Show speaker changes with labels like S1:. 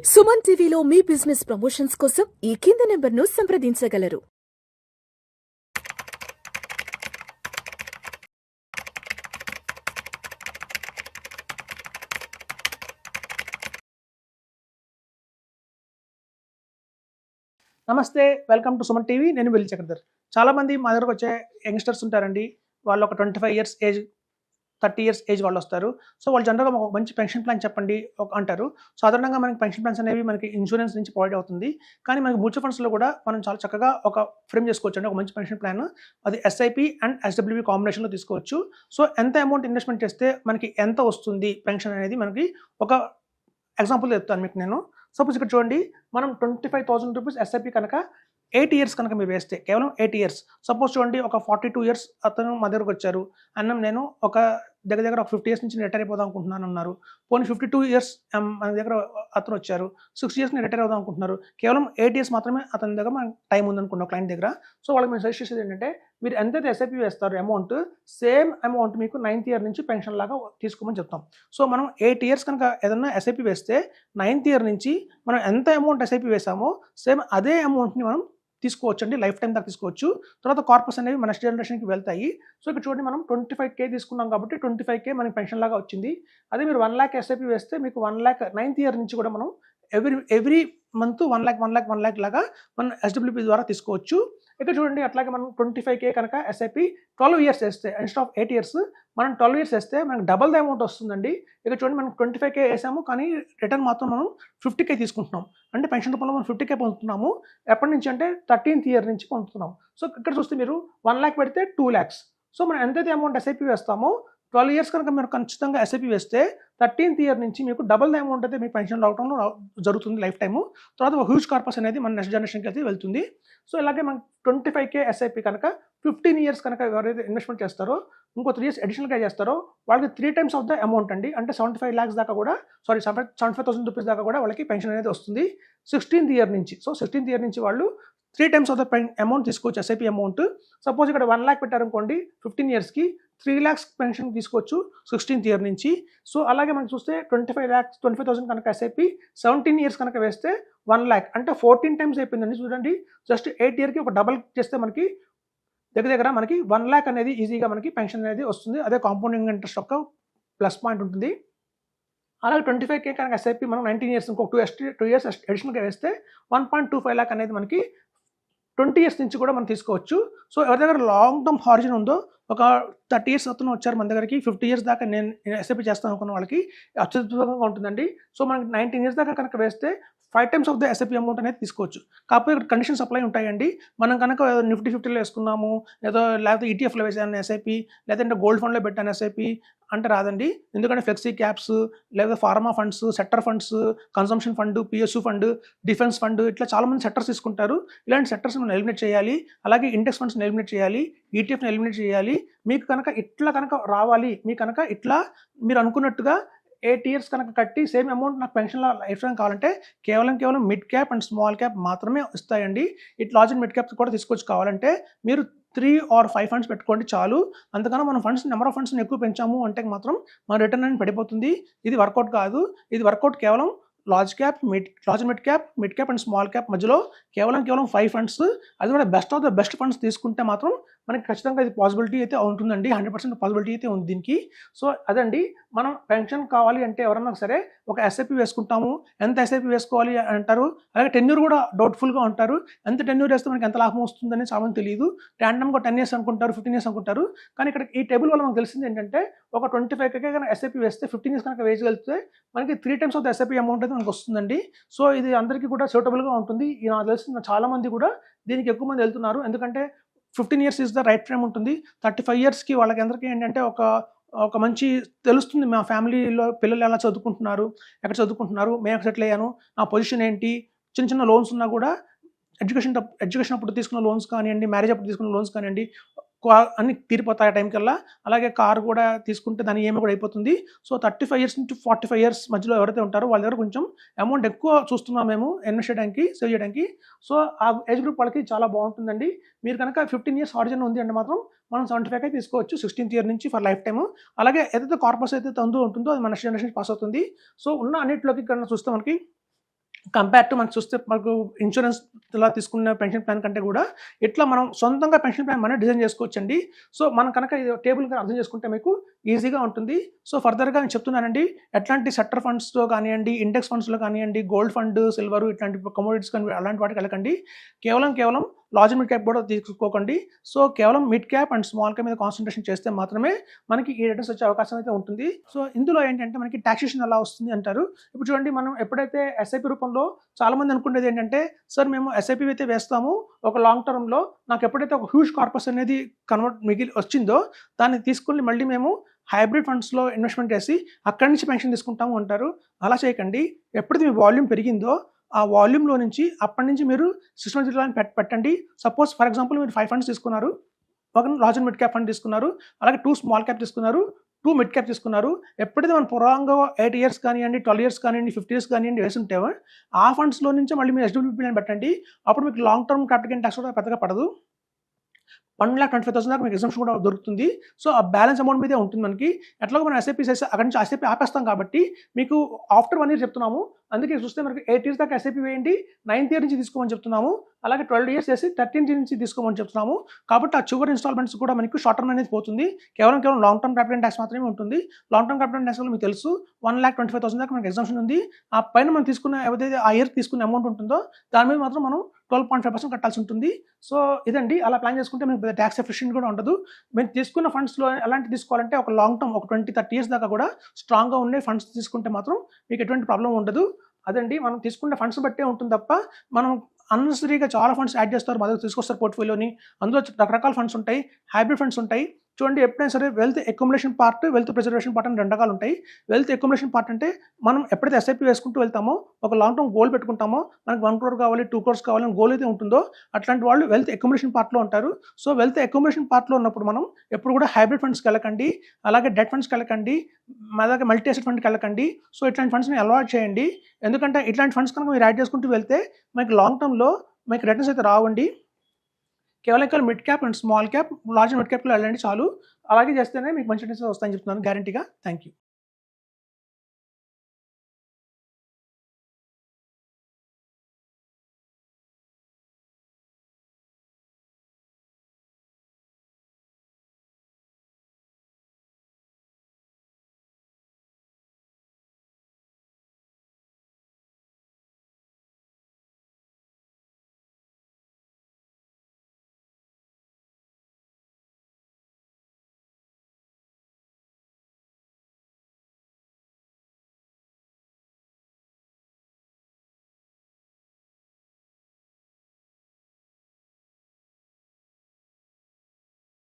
S1: సుమన్ టీవీలో మీ business promotions కోసం ఈ కింది నెంబర్ను సంప్రదించగలరు.
S2: నమస్తే, వెల్కమ్ టు సుమన్ టీవీ. నేను వెల్లి చక్రధర్. చాలామంది మా దగ్గరకు వచ్చే యంగ్స్టర్స్ ఉంటారండి. వాళ్ళు ఒక 25 ఇయర్స్ ఏజ్, 30 ఇయర్స్ ఏజ్ వాళ్ళు వస్తారు. సో వాళ్ళు జనరల్గా మాకు ఒక మంచి పెన్షన్ ప్లాన్ చెప్పండి అంటారు. సాధారణంగా మనకి పెన్షన్ ప్లాన్స్ అనేవి మనకి ఇన్సూరెన్స్ నుంచి ప్రొవైడ్ అవుతుంది. కానీ మనకి మ్యూచువల్ ఫండ్స్లో కూడా మనం చాలా చక్కగా ఒక ఫ్రేమ్ చేసుకోవచ్చు అండి, ఒక మంచి పెన్షన్ ప్లాన్. అది ఎస్ఐపి అండ్ ఎస్డబ్ల్యూపి కాంబినేషన్లో తీసుకోవచ్చు. సో ఎంత అమౌంట్ ఇన్వెస్ట్మెంట్ చేస్తే మనకి ఎంత వస్తుంది పెన్షన్ అనేది మనకి ఒక ఎగ్జాంపుల్ చెప్తాను మీకు నేను. సపోజ్ ఇక్కడ చూడండి, మనం 25,000 రూపీస్ ఎస్ఐపి కనుక 8 ఇయర్స్ కనుక మీరు వేస్తే, కేవలం 8 ఇయర్స్. సపోజ్ చూడండి, ఒక 42 ఇయర్స్ అతను మా దగ్గరకు వచ్చారు. నేను ఒక దగ్గర ఒక 50 ఇయర్స్ నుంచి రిటైర్ అయిపోదాం అనుకుంటున్నాను అన్నారు. పోనీ 52 ఇయర్స్ మన దగ్గర అతను వచ్చారు. 6 ఇయర్స్ రిటైర్ అవుదాం అనుకుంటున్నారు. కేవలం 8 ఇయర్స్ మాత్రమే అతని దగ్గర మనకు టైం ఉందనుకున్నాం క్లయింట్ దగ్గర. సో వాళ్ళకి మేము సజెస్ట్ చేసేది ఏంటంటే, మీరు ఎంతైతే ఎస్ఐపి వేస్తారు అమౌంట్, సేమ్ అమౌంట్ మీకు 9th ఇయర్ నుంచి పెన్షన్ లాగా తీసుకోమని చెప్తాం. సో మనం 8 ఇయర్స్ కనుక ఏదన్నా ఎస్ఐపి వేస్తే 9th ఇయర్ నుంచి మనం ఎంత అమౌంట్ ఎస్ఐపి వేసామో సేమ్ అదే అమౌంట్ని మనం తీసుకోవచ్చు అండి, లైఫ్ టైం దాకా తీసుకోవచ్చు. తర్వాత కార్పస్ అనేవి మన నెక్స్ట్ జనరేషన్కి వెళ్తాయి. సో ఇక్కడ చూడండి, మనం 25K తీసుకున్నాం కాబట్టి 25K మనకి పెన్షన్ లాగా వచ్చింది. అదే మీరు 1 lakh ఎస్ఐపి వేస్తే మీకు 1 lakh 9th ఇయర్ నుంచి కూడా మనం ఎవ్రీ మంత్ 1 lakh లాగా మనం ఎస్డబ్ల్యూపీ ద్వారా తీసుకోవచ్చు. ఇక్కడ చూడండి, అట్లాగే మనం 25K కనుక ఎస్ఐపి 12 ఇయర్స్ వేస్తే, ఇన్స్టెడ్ ఆఫ్ 8 ఇయర్స్ మనం 12 ఇయర్స్ వేస్తే మనకు డబల్ ద అమౌంట్ వస్తుందండి. ఇక్కడ చూడండి, మనం 25K వేసాము కానీ రిటర్న్ మాత్రం మనం 50K తీసుకుంటున్నాం. అంటే పెన్షన్ రూపంలో మనం 50K పొందుతున్నాము. ఎప్పటి నుంచి అంటే 13th ఇయర్ నుంచి పొందుతున్నాం. సో ఇక్కడ చూస్తే మీరు 1 lakh పెడితే 2 lakhs. సో మనం ఎంతైతే అమౌంట్ ఎస్ఐపి వేస్తామో 12 ఇయర్స్ కనుక మీరు ఖచ్చితంగా ఎస్ఐపి వేస్తే 13th ఇయర్ నుంచి మీకు డబల్ ద అమౌంట్ అయితే మీ పెన్షన్ రావడంలో జరుగుతుంది లైఫ్ టైము. తర్వాత ఒక హ్యూజ్ కార్పస్ అనేది మన నెక్స్ట్ జనరేషన్కి అయితే వెళ్తుంది. సో ఇలాగే మనకి 25K ఎస్ఐపి కనుక 15 ఇయర్స్ కనుక ఎవరైతే ఇన్వెస్ట్మెంట్ చేస్తారో, ఇంకో 3 ఇయర్స్ అడిషనల్గా చేస్తారో వాళ్ళకి 3 times ఆఫ్ ద అమౌంట్ అండి, అంటే 75 lakhs దాకా కూడా, 75,000 రూపీస్ దాకా కూడా వాళ్ళకి పెన్షన్ అనేది వస్తుంది 16th ఇయర్ నుంచి. సో 16th ఇయర్ నుంచి వాళ్ళు 3 times ఆఫ్ ద అమౌంట్ తీసుకోవచ్చు, ఎస్ఐపి అమౌంట్. సపోజ్ ఇక్కడ 1 lakh పెట్టారనుకోండి, 15 ఇయర్స్కి 3 lakhs పెన్షన్ తీసుకోవచ్చు 16th ఇయర్ నుంచి. సో అలాగే మనం చూస్తే 25,000 కనుక ఎస్ఐపి 17 ఇయర్స్ కనుక వేస్తే 1 lakh, అంటే 14 times అయిపోయిందండి. చూడండి, జస్ట్ 8 ఇయర్కి ఒక డబల్ చేస్తే మనకి దగ్గర మనకి 1 lakh అనేది ఈజీగా మనకి పెన్షన్ అనేది వస్తుంది. అదే కాంపౌండింగ్ ఇంట్రెస్ట్ యొక్క ప్లస్ పాయింట్ ఉంటుంది. అలాగే 25K కనుక ఎస్ఐపి మనం 19 ఇయర్స్ ఇంకొక 2 ఇయర్స్ అడిషనల్గా వేస్తే 1.25 lakh అనేది మనకి 20 ఇయర్స్ నుంచి కూడా మనం తీసుకోవచ్చు. సో ఎవరి దగ్గర లాంగ్ టర్మ్ హారిజన్ ఉందో, ఒక 30 ఇయర్స్ అతను వచ్చారు మన దగ్గరికి, 50 ఇయర్స్ దాకా నేను ఎస్ఐపి చేస్తాను అనుకున్న వాళ్ళకి అత్యద్భుతంగా ఉంటుందండి. సో మనకి 19 ఇయర్స్ దాకా కనుక వేస్తే 5 times of the SIP amount అనేది తీసుకోవచ్చు. కాకపోతే ఇక్కడ కండిషన్స్ అప్లై ఉంటాయండి. మనం కనుక నిఫ్టీ 50లో వేసుకున్నాము, లేకపోతే ఈటీఎఫ్లో వేసాను ఎస్ఐపి, లేదంటే గోల్డ్ ఫండ్లో పెట్టాను ఎస్ఐపి అంటే రాదండి. ఎందుకంటే ఫ్లెక్సీ క్యాప్స్, లేదా pharma funds, sector funds, consumption fund, PSU fund, defence fund, ఇట్లా చాలామంది సెక్టర్స్ తీసుకుంటారు. ఇలాంటి సెక్టర్స్ మనం ఎలిమినేట్ చేయాలి. అలాగే ఇండెక్స్ ఫండ్స్ని ఎలిమినేట్ చేయాలి, ఈటీఎఫ్ని ఎలిమినేట్ చేయాలి. మీకు కనుక ఇట్లా కనుక రావాలి, మీకు కనుక ఇట్లా మీరు అనుకున్నట్టుగా 8 ఇయర్స్ కనుక కట్టి సేమ్ అమౌంట్ నాకు పెన్షన్లో లైఫ్ టైం కావాలంటే కేవలం mid cap and small cap మాత్రమే ఇస్తాయండి. It large and mid caps కూడా తీసుకొచ్చి కావాలంటే మీరు 3 or 5 ఫండ్స్ పెట్టుకోండి చాలు. అంతకన్నా మనం నెంబర్ ఆఫ్ ఫండ్స్ని ఎక్కువ పెంచాము అంటే మాత్రం మన రిటర్న్ అనేది పడిపోతుంది. ఇది వర్కౌట్ కాదు. ఇది వర్కౌట్ కేవలం large and mid cap and small cap మధ్యలో కేవలం 5 ఫండ్స్, అది కూడా best of the best funds తీసుకుంటే మాత్రం మనకి ఖచ్చితంగా ఇది పాసిబిలిటీ అయితే ఉంటుందండి. 100% పాసిబిలిటీ అయితే ఉంది దీనికి. సో అదండి, మనం పెన్షన్ కావాలి అంటే ఎవరన్నా సరే ఒక ఎస్ఐపి వేసుకుంటాము. ఎంత ఎస్ఐపి వేసుకోవాలి అంటారు. అలాగే టెన్యూర్ కూడా డౌట్ఫుల్గా ఉంటారు. ఎంత టెన్యూర్ వేస్తే మనకి ఎంత లాభం వస్తుందని చాలా మంది తెలియదు. ర్యాండమ్గా 10 ఇయర్స్ అనుకుంటారు, 15 ఇయర్స్ అనుకుంటారు. కానీ ఇక్కడ ఈ టేబుల్ వల్ల మనకు తెలిసింది ఏంటంటే, ఒక 25K కనుక ఎస్ఐపి వేస్తే 15 ఇయర్స్ కనుక వేయగలిగితే మనకి 3 times of the SIP amount అయితే మనకు వస్తుందండి. సో ఇది అందరికీ కూడా సూటబుల్గా ఉంటుంది. నాకు తెలిసిన చాలా మంది కూడా దీనికి ఎక్కువ మంది వెళ్తున్నారు. ఎందుకంటే 15 years is the right frame ఉంటుంది. 35 ఇయర్స్కి వాళ్ళకి అందరికీ ఏంటంటే ఒక మంచి తెలుస్తుంది, మా ఫ్యామిలీలో పిల్లలు ఎలా చదువుకుంటున్నారు, ఎక్కడ చదువుకుంటున్నారు, మేము సెటిల్ అయ్యాను, నా పొజిషన్ ఏంటి. చిన్న లోన్స్ ఉన్నా కూడా ఎడ్యుకేషన్ అప్పుడు తీసుకున్న లోన్స్ కానివ్వండి, మ్యారేజ్ అప్పుడు తీసుకున్న లోన్స్ కానివ్వండి, అన్ని తీరిపోతాయి ఆ టైంకల్లా. అలాగే కారు కూడా తీసుకుంటే దాని ఈఎంఐ కూడా అయిపోతుంది. సో 35 ఇయర్స్ నుంచి 45 ఇయర్స్ మధ్యలో ఎవరైతే ఉంటారో వాళ్ళ దగ్గర కొంచెం అమౌంట్ ఎక్కువ చూస్తున్నాం మేము ఇన్వెస్ట్ చేయడానికి, సేవ్ చేయడానికి. సో ఆ ఏజ్ గ్రూప్ వాళ్ళకి చాలా బాగుంటుందండి. మీరు కనుక 15 ఇయర్స్ హారిజన్ ఉంది అంటే మాత్రం మనం 75 తీసుకోవచ్చు 16th ఇయర్ నుంచి ఫర్ లైఫ్ టైమ్. అలాగే ఏదైతే కార్పస్ అయితే ఉంటుందో అది మన నెక్స్ట్ జనరేషన్ పాస్ అవుతుంది. సో ఉన్న అన్నింటిలోకి ఇక్కడ చూస్తే మనకి కంపేర్ టు మనకు చూస్తే మనకు ఇన్సూరెన్స్ ఇలా తీసుకున్న పెన్షన్ ప్లాన్ కంటే కూడా ఇట్లా మనం సొంతంగా పెన్షన్ ప్లాన్ మనం డిజైన్ చేసుకోవచ్చండి. సో మనం కనుక ఇది టేబుల్ కనుక అర్థం చేసుకుంటే మీకు ఈజీగా ఉంటుంది. సో ఫర్దర్గా నేను చెప్తున్నానండి, ఎట్లాంటి సెక్టర్ ఫండ్స్లో కానివ్వండి, ఇండెక్స్ ఫండ్స్లో కానివ్వండి, గోల్డ్ ఫండ్, సిల్వర్ ఇట్లాంటి కమోడిటీస్ కానీ అలాంటి వాటికి వెళ్ళకండి. కేవలం లార్జ్ అండ్ మిడ్ క్యాప్ కూడా తీసుకోకండి. సో కేవలం mid cap and small cap మీద కాన్సన్ట్రేషన్ చేస్తే మాత్రమే మనకి ఈ రిటర్న్స్ వచ్చే అవకాశం అయితే ఉంటుంది. సో ఇందులో ఏంటంటే మనకి టాక్సేషన్ ఎలా వస్తుంది అంటారు. ఇప్పుడు చూడండి, మనం ఎప్పుడైతే ఎస్ఐపి రూపంలో చాలామంది అనుకునేది ఏంటంటే, సార్ మేము ఎస్ఐపి అయితే వేస్తాము ఒక లాంగ్ టర్మ్లో, నాకు ఎప్పుడైతే ఒక హ్యూజ్ కార్పస్ అనేది వచ్చిందో దాన్ని తీసుకుని మళ్ళీ మేము హైబ్రిడ్ ఫండ్స్లో ఇన్వెస్ట్మెంట్ చేసి అక్కడి నుంచి పెన్షన్ తీసుకుంటాము అంటారు. అలా చేయకండి. ఎప్పుడైతే మీ వాల్యూమ్ పెరిగిందో ఆ వాల్యూమ్లో నుంచి అప్పటి నుంచి మీరు సిస్టమేటిక్ పెట్టండి. సపోజ్ ఫర్ ఎగ్జాంపుల్ మీరు 5 ఫండ్స్ తీసుకున్నారు, ఒక large and mid cap fund తీసుకున్నారు, అలాగే 2 స్మాల్ క్యాప్ తీసుకున్నారు, 2 మిడ్ క్యాప్ తీసుకున్నారు. ఎప్పుడైతే మనం పురాంగా 8 ఇయర్స్ కానివ్వండి, 12 ఇయర్స్ కానివ్వండి, 50 ఇయర్స్ కానివ్వండి వేసి ఉంటే ఆ ఫండ్స్లో నుంచి మళ్ళీ మీరు ఎస్డబ్ల్యూపీ పెట్టండి. అప్పుడు మీకు long term capital gain tax కూడా పెద్దగా పడదు. 1,25,000 దాకా మీకు ఎగ్జామ్షన్ కూడా దొరుకుతుంది. సో ఆ బ్యాలెన్స్ అమౌంట్ మీదే ఉంటుంది మనకి. ఎట్లాగో మనం ఎస్ఐపి చేసి అక్కడి నుంచి ఎస్ఐపి ఆపేస్తాం కాబట్టి మీకు ఆఫ్టర్ 1 ఇయర్ చెప్తున్నాము. అందుకే చూస్తే మనకి 8 ఇయర్స్ దాకా ఎస్ఐపి వేయండి, 9th ఇయర్ నుంచి తీసుకోమని చెప్తున్నాము. అలాగే 12 ఇయర్స్ చేసి 13th నుంచి తీసుకోమని చెప్తున్నాము. కాబట్టి ఆ చివరి ఇన్స్టాల్మెంట్స్ కూడా మనకి షార్ట్ టర్మ్ అనేది పోతుంది. కేవలం లాంగ్ టర్మ్ క్యాపిటల్ ట్యాక్స్ మాత్రమే ఉంటుంది. లాంగ్ టర్మ్ క్యాపిటల్ ట్యాక్స్ మీకు తెలుసు 1,25,000 దాకా మనకి ఎగ్జామ్షన్ ఉంది. ఆ పైన మనం తీసుకున్న ఏదైతే ఆ ఇయర్ తీసుకున్న అమౌంట్ ఉంటుందో దాని మీద మాత్రం మనం 12.5% కట్టాల్సి ఉంటుంది. సో ఇదండి, అలా ప్లాన్ చేసుకుంటే మీకు పెద్ద ట్యాక్స్ ఎఫిషియెంట్ కూడా ఉండదు. మేము తీసుకున్న ఫండ్స్లో ఎలాంటి తీసుకోవాలంటే ఒక లాంగ్ టర్మ్ ఒక 20-30 ఇయర్స్ దాకా కూడా స్ట్రాంగ్గా ఉండే ఫండ్స్ తీసుకుంటే మాత్రం మీకు ఎటువంటి ప్రాబ్లం ఉండదు. అదండి, మనం తీసుకునే ఫండ్స్ బట్టే ఉంటుంది తప్ప మనం అన్నెసరీగా చాలా ఫండ్స్ యాడ్ చేస్తారు, మా దగ్గర తీసుకొస్తారు పోర్ట్ఫోలియోని. అందులో రకరకాల ఫండ్స్ ఉంటాయి, హైబ్రిడ్ ఫండ్స్ ఉంటాయి. చూడండి, ఎప్పుడైనా సరే wealth accumulation part, wealth preservation part అని 2 రకాలు ఉంటాయి. వెల్త్ అక్యుములేషన్ పార్ట్ అంటే మనం ఎప్పుడైతే ఎస్ఐపి వేసుకుంటూ వెళ్తామో, ఒక లాంగ్ టర్మ్ గోల్ పెట్టుకుంటామో, మనకి 1 crore కావాలి, 2 crores కావాలి అని గోల్ అయితే ఉంటుందో అట్లాంటి వాళ్ళు వెల్త్ అక్యుములేషన్ పార్ట్లో ఉంటారు. సో వెల్త్ అక్యుములేషన్ పార్ట్లో ఉన్నప్పుడు మనం ఎప్పుడు కూడా హైబ్రిడ్ ఫండ్స్కి వెళ్ళకండి, అలాగే డెట్ ఫండ్స్కి వెళ్ళకండి, అలాగే మల్టీ అసెట్ ఫండ్కి వెళ్ళకండి. సో ఇట్లాంటి ఫండ్స్ని అలవాట్ చేయండి. ఎందుకంటే ఇట్లాంటి ఫండ్స్ కనుక మీరు యాడ్ చేసుకుంటూ వెళ్తే మీకు లాంగ్ టర్మ్లో మీకు రిటర్న్స్ అయితే రావండి. కేవలం mid cap and small cap, large and mid క్యాప్లో వెళ్ళండి చాలు. అలాగే చేస్తేనే మీకు మంచి రిటర్న్స్ వస్తాయని చెప్తున్నాను గ్యారంటీగా. Thank you.